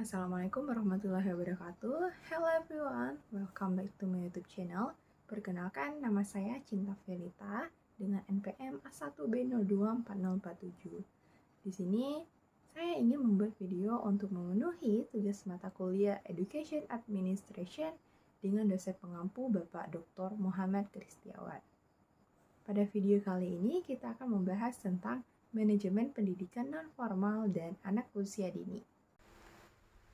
Assalamualaikum warahmatullahi wabarakatuh. Hello everyone, welcome back to my YouTube channel. Perkenalkan, nama saya Cinta Felita dengan NPM A1B024047. Di sini saya ingin membuat video untuk memenuhi tugas mata kuliah Education Administration dengan dosen pengampu Bapak Dr. Muhammad Kristiawan. Pada video kali ini kita akan membahas tentang manajemen pendidikan non-formal dan anak usia dini.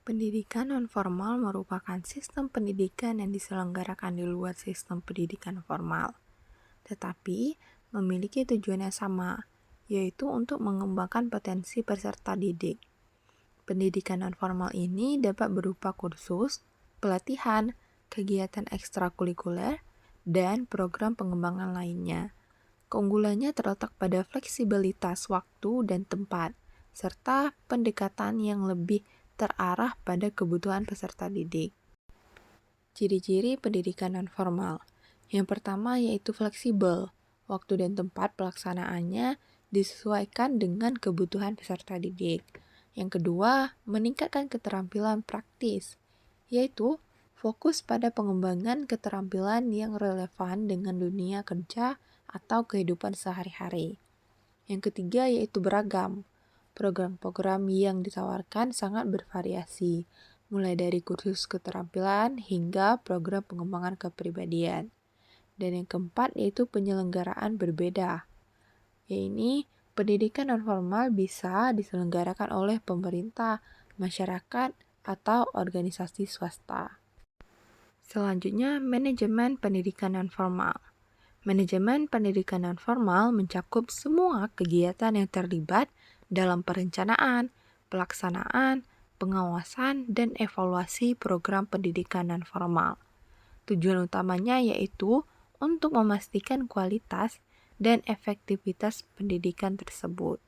Pendidikan non-formal merupakan sistem pendidikan yang diselenggarakan di luar sistem pendidikan formal, tetapi memiliki tujuan yang sama, yaitu untuk mengembangkan potensi peserta didik. Pendidikan non-formal ini dapat berupa kursus, pelatihan, kegiatan ekstrakurikuler, dan program pengembangan lainnya. Keunggulannya terletak pada fleksibilitas waktu dan tempat, serta pendekatan yang lebih terarah pada kebutuhan peserta didik. Ciri-ciri pendidikan non-formal. Yang pertama yaitu fleksibel. Waktu dan tempat pelaksanaannya disesuaikan dengan kebutuhan peserta didik. Yang kedua, meningkatkan keterampilan praktis, yaitu fokus pada pengembangan keterampilan yang relevan dengan dunia kerja atau kehidupan sehari-hari. Yang ketiga yaitu beragam. Program-program yang ditawarkan sangat bervariasi, mulai dari kursus keterampilan hingga program pengembangan kepribadian. Dan yang keempat yaitu penyelenggaraan berbeda. Yaitu pendidikan non-formal bisa diselenggarakan oleh pemerintah, masyarakat, atau organisasi swasta. Selanjutnya, manajemen pendidikan non-formal. Manajemen pendidikan non-formal mencakup semua kegiatan yang terlibat dalam perencanaan, pelaksanaan, pengawasan, dan evaluasi program pendidikan non-formal. Tujuan utamanya yaitu untuk memastikan kualitas dan efektivitas pendidikan tersebut.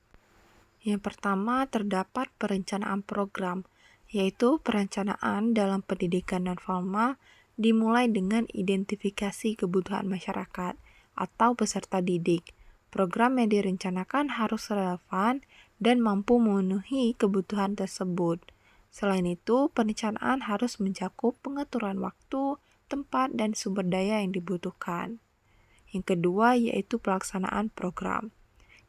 Yang pertama terdapat perencanaan program, yaitu perencanaan dalam pendidikan non-formal dimulai dengan identifikasi kebutuhan masyarakat atau peserta didik. Program yang direncanakan harus relevan dan mampu memenuhi kebutuhan tersebut. Selain itu, perencanaan harus mencakup pengaturan waktu, tempat, dan sumber daya yang dibutuhkan. Yang kedua yaitu pelaksanaan program,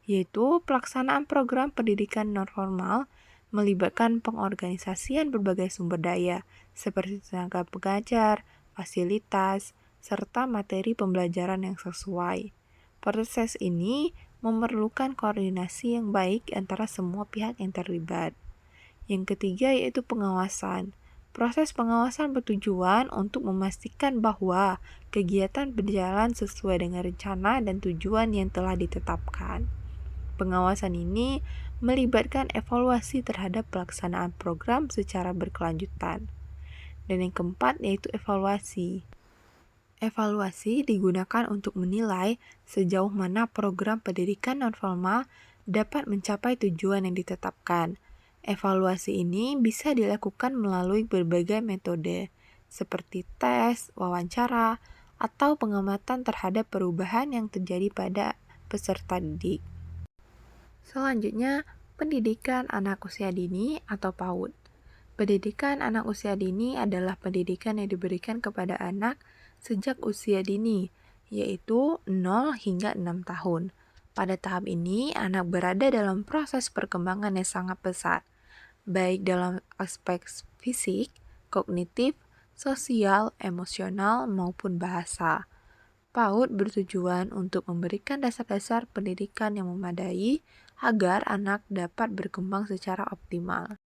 yaitu pelaksanaan program pendidikan non-formal melibatkan pengorganisasian berbagai sumber daya, seperti tenaga pengajar, fasilitas, serta materi pembelajaran yang sesuai. Proses ini memerlukan koordinasi yang baik antara semua pihak yang terlibat. Yang ketiga yaitu pengawasan. Proses pengawasan bertujuan untuk memastikan bahwa kegiatan berjalan sesuai dengan rencana dan tujuan yang telah ditetapkan. Pengawasan ini melibatkan evaluasi terhadap pelaksanaan program secara berkelanjutan. Dan yang keempat yaitu evaluasi. Evaluasi digunakan untuk menilai sejauh mana program pendidikan non-formal dapat mencapai tujuan yang ditetapkan. Evaluasi ini bisa dilakukan melalui berbagai metode, seperti tes, wawancara, atau pengamatan terhadap perubahan yang terjadi pada peserta didik. Selanjutnya, pendidikan anak usia dini atau PAUD. Pendidikan anak usia dini adalah pendidikan yang diberikan kepada anak sejak usia dini, yaitu 0 hingga 6 tahun. Pada tahap ini, anak berada dalam proses perkembangan yang sangat pesat, baik dalam aspek fisik, kognitif, sosial, emosional, maupun bahasa. PAUD bertujuan untuk memberikan dasar-dasar pendidikan yang memadai agar anak dapat berkembang secara optimal.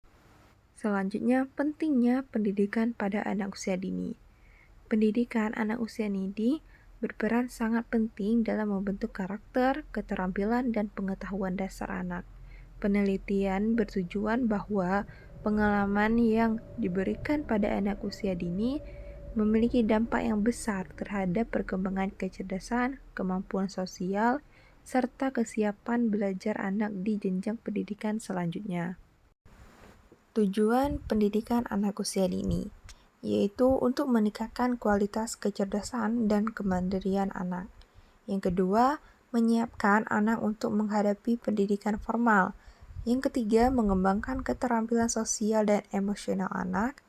Selanjutnya, pentingnya pendidikan pada anak usia dini. Pendidikan anak usia dini berperan sangat penting dalam membentuk karakter, keterampilan, dan pengetahuan dasar anak. Penelitian bertujuan bahwa pengalaman yang diberikan pada anak usia dini memiliki dampak yang besar terhadap perkembangan kecerdasan, kemampuan sosial, serta kesiapan belajar anak di jenjang pendidikan selanjutnya. Tujuan pendidikan anak usia dini yaitu untuk meningkatkan kualitas kecerdasan dan kemandirian anak. Yang kedua, menyiapkan anak untuk menghadapi pendidikan formal, Yang ketiga, mengembangkan keterampilan sosial dan emosional anak.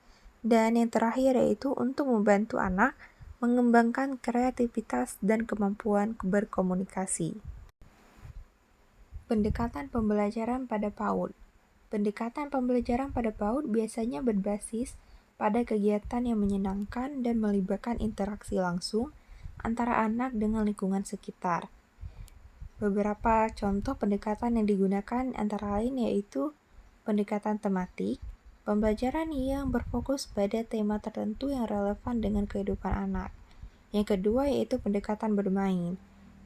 Dan yang terakhir yaitu untuk membantu anak mengembangkan kreativitas dan kemampuan berkomunikasi. Pendekatan pembelajaran pada PAUD. Pendekatan pembelajaran pada PAUD biasanya berbasis pada kegiatan yang menyenangkan dan melibatkan interaksi langsung antara anak dengan lingkungan sekitar. Beberapa contoh pendekatan yang digunakan antara lain yaitu pendekatan tematik, pembelajaran yang berfokus pada tema tertentu yang relevan dengan kehidupan anak. Yang kedua yaitu pendekatan bermain,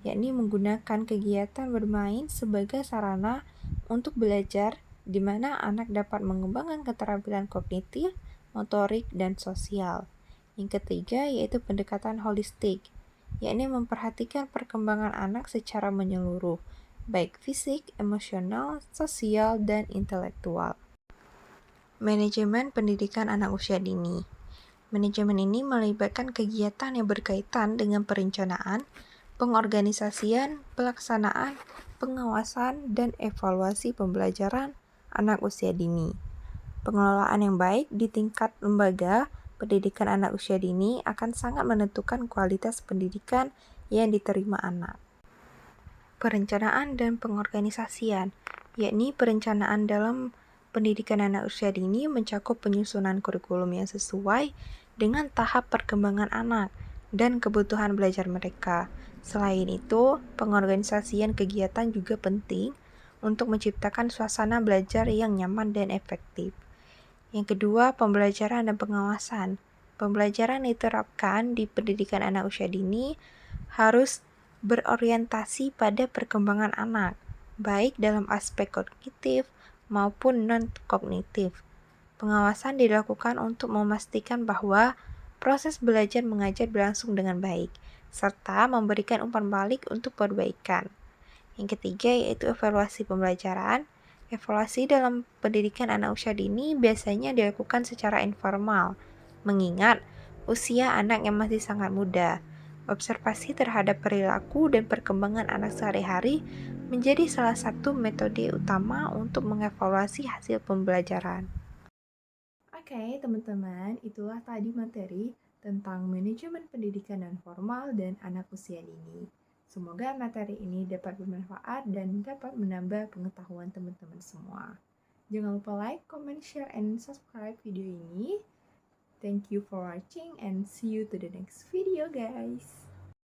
yakni menggunakan kegiatan bermain sebagai sarana untuk belajar di mana anak dapat mengembangkan keterampilan kognitif, motorik, dan sosial. Yang ketiga yaitu pendekatan holistik, yakni memperhatikan perkembangan anak secara menyeluruh, baik fisik, emosional, sosial, dan intelektual. Manajemen pendidikan anak usia dini. Manajemen ini melibatkan kegiatan yang berkaitan dengan perencanaan, pengorganisasian, pelaksanaan, pengawasan, dan evaluasi pembelajaran anak usia dini. Pengelolaan yang baik di tingkat lembaga pendidikan anak usia dini akan sangat menentukan kualitas pendidikan yang diterima anak. Perencanaan dan pengorganisasian, yakni perencanaan dalam pendidikan anak usia dini mencakup penyusunan kurikulum yang sesuai dengan tahap perkembangan anak dan kebutuhan belajar mereka. Selain itu, pengorganisasian kegiatan juga penting untuk menciptakan suasana belajar yang nyaman dan efektif. Yang kedua, pembelajaran dan pengawasan. Pembelajaran diterapkan di pendidikan anak usia dini harus berorientasi pada perkembangan anak, baik dalam aspek kognitif maupun non-kognitif. Pengawasan dilakukan untuk memastikan bahwa proses belajar mengajar berlangsung dengan baik, serta memberikan umpan balik untuk perbaikan. Yang ketiga yaitu evaluasi pembelajaran. Evaluasi dalam pendidikan anak usia dini biasanya dilakukan secara informal, mengingat usia anak yang masih sangat muda. Observasi terhadap perilaku dan perkembangan anak sehari-hari menjadi salah satu metode utama untuk mengevaluasi hasil pembelajaran. Oke, teman-teman, itulah tadi materi tentang manajemen pendidikan non formal dan anak usia dini. Semoga materi ini dapat bermanfaat dan dapat menambah pengetahuan teman-teman semua. Jangan lupa like, comment, share, and subscribe video ini. Thank you for watching and see you to the next video, guys.